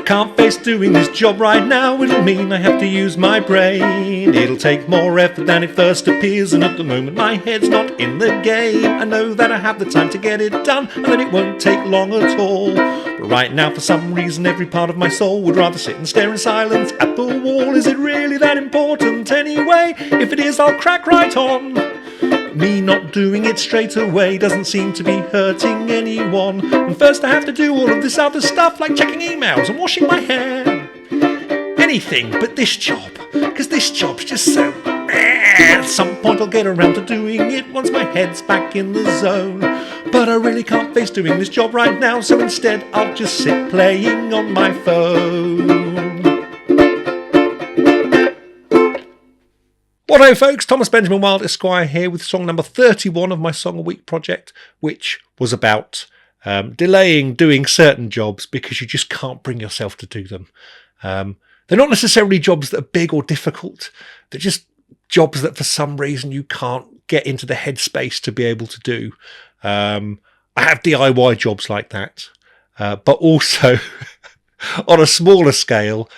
can't face doing this job right now. It'll mean I have to use my brain. It'll take more effort than it first appears, and at the moment my head's not in the game. I know that I have the time to get it done, and then it won't take long at all. But right now, for some reason, every part of my soul would rather sit and stare in silence at the wall. Is it really that important anyway? If it is, I'll crack right on. Me not doing it straight away doesn't seem to be hurting anyone. And first I have to do all of this other stuff, like checking emails and washing my hair. Anything but this job, because this job's just so... At some point I'll get around to doing it once my head's back in the zone. But I really can't face doing this job right now, so instead I'll just sit playing on my phone. Well, hey folks, Thomas Benjamin Wilde Esquire here with song number 31 of my Song a Week project, which was about delaying doing certain jobs because you just can't bring yourself to do them. They're not necessarily jobs that are big or difficult. They're just jobs that for some reason you can't get into the headspace to be able to do. I have DIY jobs like that, but also on a smaller scale,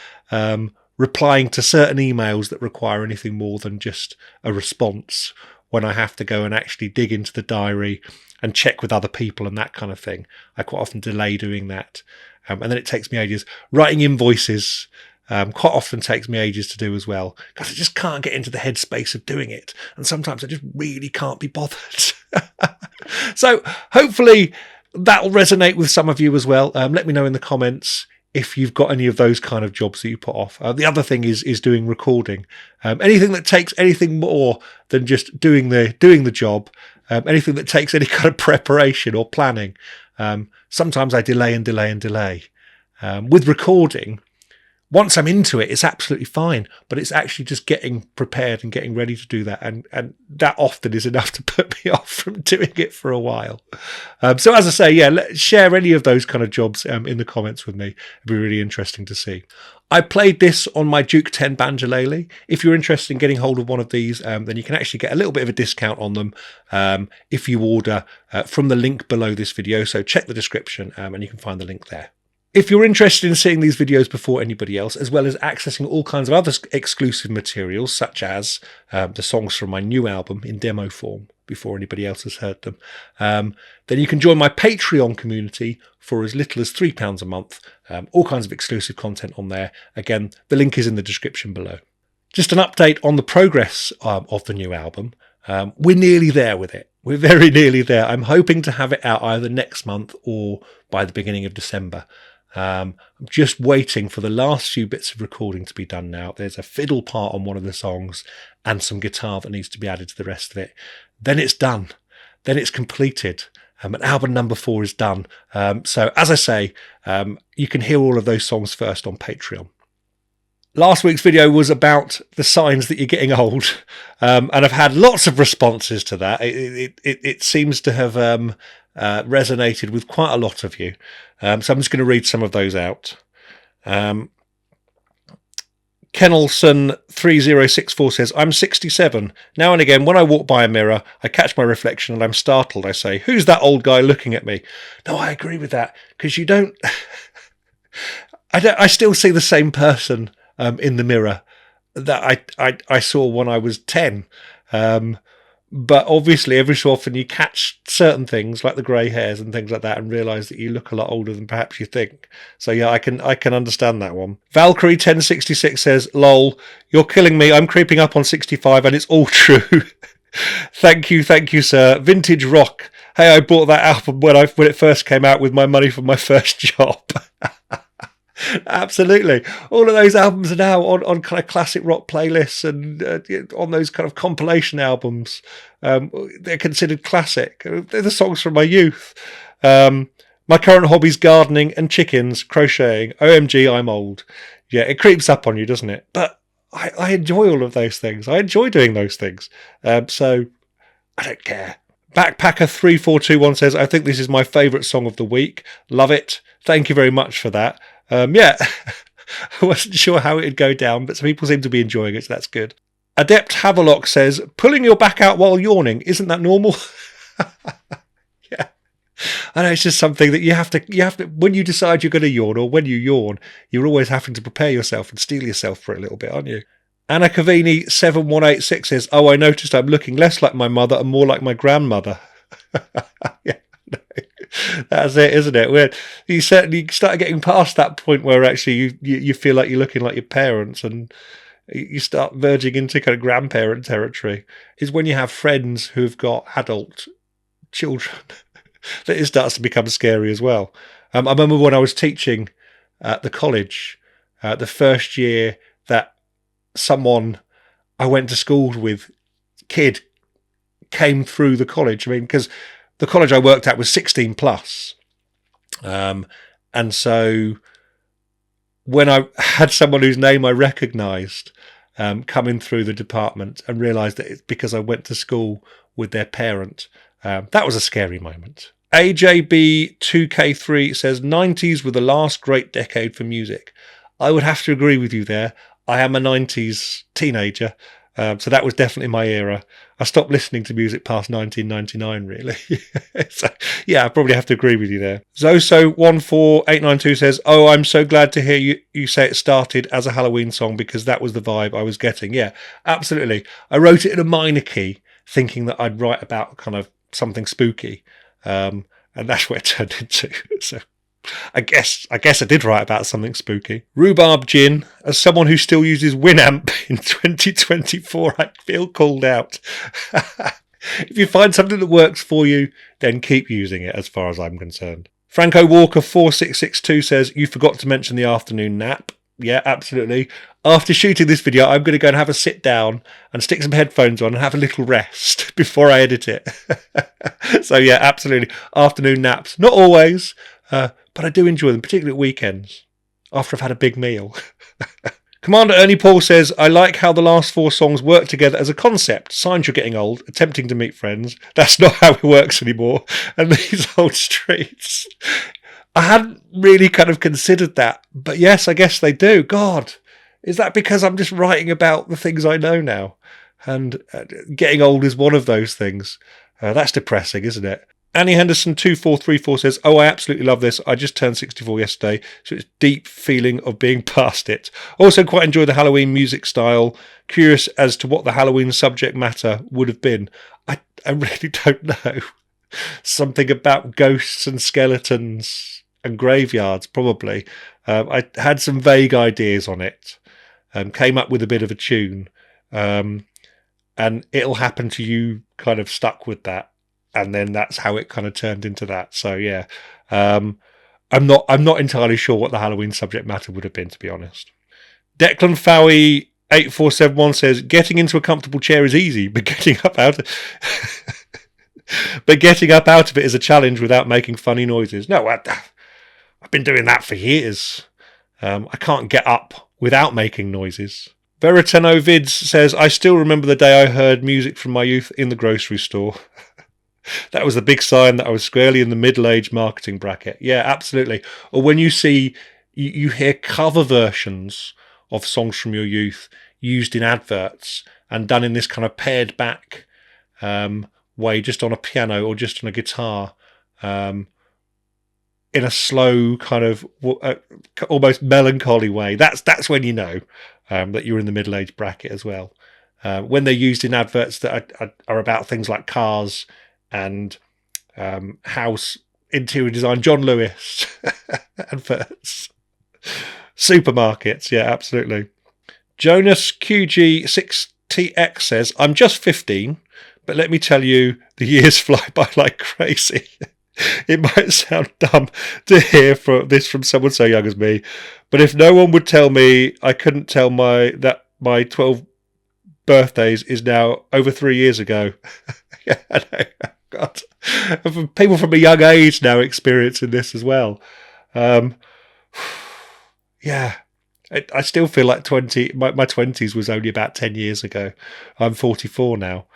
replying to certain emails that require anything more than just a response, when I have to go and actually dig into the diary and check with other people and that kind of thing. I quite often delay doing that. And then it takes me ages. Writing invoices quite often takes me ages to do as well, because I just can't get into the headspace of doing it. And sometimes I just really can't be bothered. So hopefully that'll resonate with some of you as well. Let me know in the comments if you've got any of those kind of jobs that you put off. The other thing is doing recording. Anything that takes anything more than just doing the job, anything that takes any kind of preparation or planning. Sometimes I delay and delay and delay. With recording, once I'm into it, it's absolutely fine, but it's actually just getting prepared and getting ready to do that. And that often is enough to put me off from doing it for a while. So as I say, yeah, share any of those kind of jobs in the comments with me. It'd be really interesting to see. I played this on my Duke 10 banjolele. If you're interested in getting hold of one of these, then you can actually get a little bit of a discount on them if you order from the link below this video. So check the description and you can find the link there. If you're interested in seeing these videos before anybody else, as well as accessing all kinds of other exclusive materials, such as the songs from my new album in demo form before anybody else has heard them, then you can join my Patreon community for as little as £3 a month. All kinds of exclusive content on there. Again, the link is in the description below. Just an update on the progress of the new album. We're nearly there with it. We're very nearly there. I'm hoping to have it out either next month or by the beginning of December. I'm just waiting for the last few bits of recording to be done now. There's a fiddle part on one of the songs and some guitar that needs to be added to the rest of it. Then it's done. Then it's completed. And album number 4 is done. So as I say, you can hear all of those songs first on Patreon. Last week's video was about the signs that you're getting old. And I've had lots of responses to that. It seems to have resonated with quite a lot of you. So I'm just going to read some of those out. Kennelson3064 says, I'm 67. Now and again, when I walk by a mirror, I catch my reflection and I'm startled. I say, who's that old guy looking at me? No, I agree with that, because you don't... I still see the same person in the mirror that I saw when I was 10. But obviously, every so often you catch certain things like the grey hairs and things like that, and realise that you look a lot older than perhaps you think. So yeah, I can understand that one. Valkyrie 1066 says, "Lol, you're killing me. I'm creeping up on 65, and it's all true." Thank you, sir. Vintage Rock. Hey, I bought that album when it first came out with my money from my first job. Absolutely. All of those albums are now on kind of classic rock playlists and on those kind of compilation albums. They're considered classic. They're the songs from my youth. My current hobbies: gardening and chickens, crocheting. OMG, I'm old. Yeah, it creeps up on you, doesn't it? But I enjoy all of those things. I enjoy doing those things. So I don't care. Backpacker3421 says, I think this is my favourite song of the week. Love it. Thank you very much for that. Yeah, I wasn't sure how it would go down, but some people seem to be enjoying it, so that's good. Adept Havelock says, pulling your back out while yawning, isn't that normal? Yeah, I know it's just something that you have to, when you decide you're going to yawn, or when you yawn, you're always having to prepare yourself and steel yourself for a little bit, aren't you? Anna Cavini 7186 says, "Oh, I noticed I'm looking less like my mother and more like my grandmother." Yeah, that's it, isn't it? Where you certainly start getting past that point where actually you feel like you're looking like your parents, and you start verging into kind of grandparent territory. Is when you have friends who've got adult children that it starts to become scary as well. I remember when I was teaching at the college, the first year that someone I went to school with, kid, came through the college. I mean, because the college I worked at was 16 plus. And so when I had someone whose name I recognised coming through the department and realised that it's because I went to school with their parent, that was a scary moment. AJB2K3 says, 90s were the last great decade for music. I would have to agree with you there. I am a 90s teenager, so that was definitely my era. I stopped listening to music past 1999, really. So, yeah, I probably have to agree with you there. Zoso14892 says, "Oh, I'm so glad to hear you say it started as a Halloween song, because that was the vibe I was getting." Yeah, absolutely. I wrote it in a minor key, thinking that I'd write about kind of something spooky, and that's what it turned into. So I guess I did write about something spooky. Rhubarb Gin, as someone who still uses Winamp in 2024, I feel called out. If you find something that works for you, then keep using it, as far as I'm concerned. Franco Walker 4662 says, "You forgot to mention the afternoon nap." Yeah, absolutely. After shooting this video, I'm going to go and have a sit down and stick some headphones on and have a little rest before I edit it. So yeah, absolutely. Afternoon naps. Not always, but I do enjoy them, particularly at weekends, after I've had a big meal. Commander Ernie Paul says, "I like how the last 4 songs work together as a concept. Signs you're getting old, attempting to meet friends. That's not how it works anymore. And these old streets." I hadn't really kind of considered that, but yes, I guess they do. God, is that because I'm just writing about the things I know now? And getting old is one of those things. That's depressing, isn't it? Annie Henderson 2434 says, "Oh, I absolutely love this. I just turned 64 yesterday, so it's deep feeling of being past it. Also quite enjoy the Halloween music style. Curious as to what the Halloween subject matter would have been." I really don't know. Something about ghosts and skeletons and graveyards, probably. I had some vague ideas on it, came up with a bit of a tune, and It'll Happen to You kind of stuck with that. And then that's how it kind of turned into that. So yeah, I'm not entirely sure what the Halloween subject matter would have been, to be honest. Declan Fowie 8471 says, "Getting into a comfortable chair is easy, but getting up out of it is a challenge without making funny noises." No, I've been doing that for years. I can't get up without making noises. Veritano Vids says, "I still remember the day I heard music from my youth in the grocery store." That was the big sign that I was squarely in the middle-aged marketing bracket. Yeah, absolutely. Or when you see, you hear cover versions of songs from your youth used in adverts and done in this kind of pared back way, just on a piano or just on a guitar, in a slow kind of almost melancholy way. That's when you know that you're in the middle-aged bracket as well. When they're used in adverts that are about things like cars and house interior design, John Lewis adverts, supermarkets. Yeah, absolutely. Jonas QG6TX says, "I'm just 15, but let me tell you, the years fly by like crazy." It might sound dumb to hear this from someone so young as me, but if no one would tell me I couldn't tell that my 12 birthdays is now over 3 years ago. Yeah, I know. God, people from a young age now experiencing this as well. Yeah, I still feel like my 20s was only about 10 years ago. I'm 44 now.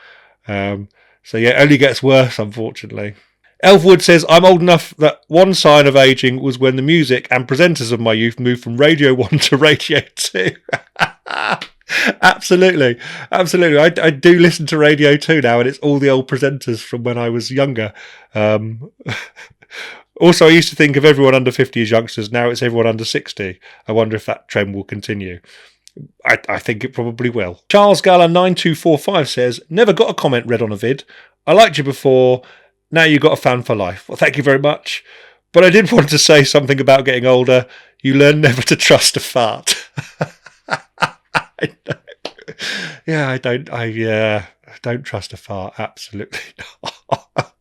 So yeah, it only gets worse, unfortunately. Elfwood says, "I'm old enough that one sign of aging was when the music and presenters of my youth moved from Radio 1 to Radio 2. Absolutely. I do listen to Radio 2 now, and it's all the old presenters from when I was younger. Also, I used to think of everyone under 50 as youngsters. Now it's everyone under 60. I wonder if that trend will continue. I think it probably will. Charles Gala 9245 says, never got a comment read on a vid. I liked you before. Now you've got a fan for life. Well, thank you very much. But I did want to say something about getting older. You learn never to trust a fart. I don't trust a fart. Absolutely not.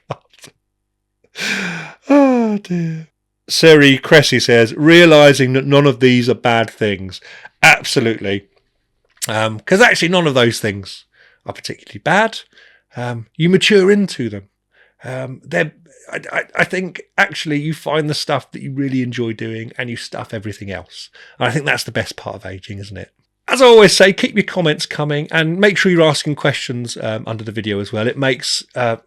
God. Oh dear. Seri Cressy says, realising that none of these are bad things. Absolutely. Because actually none of those things are particularly bad. You mature into them. I think actually you find the stuff that you really enjoy doing and you stuff everything else. And I think that's the best part of aging, isn't it? As I always say, keep your comments coming and make sure you're asking questions under the video as well. It makes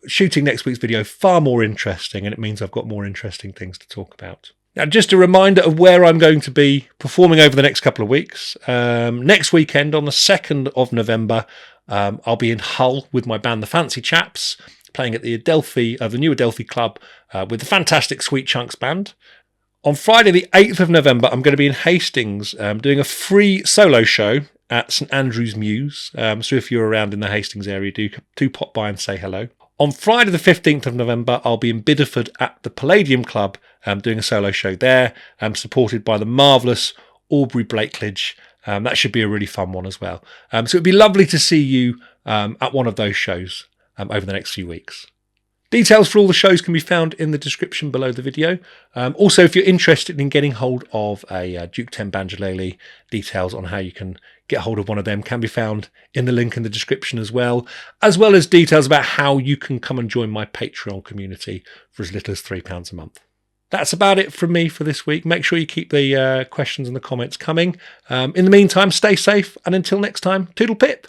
shooting next week's video far more interesting, and it means I've got more interesting things to talk about. Now, just a reminder of where I'm going to be performing over the next couple of weeks. Next weekend, on the 2nd of November, I'll be in Hull with my band, the Fancy Chaps, playing at the new Adelphi Club with the fantastic Sweet Chunks Band. On Friday, the 8th of November, I'm going to be in Hastings doing a free solo show at St Andrew's Mews. So if you're around in the Hastings area, do pop by and say hello. On Friday, the 15th of November, I'll be in Bideford at the Palladium Club doing a solo show there, supported by the marvellous Aubrey Blakelidge. That should be a really fun one as well. So it'd be lovely to see you at one of those shows over the next few weeks. Details for all the shows can be found in the description below the video. Also, if you're interested in getting hold of a Duke 10 banjolele, details on how you can get hold of one of them can be found in the link in the description as well as details about how you can come and join my Patreon community for as little as £3 a month. That's about it from me for this week. Make sure you keep the questions and the comments coming. In the meantime, stay safe, and until next time, toodle pip.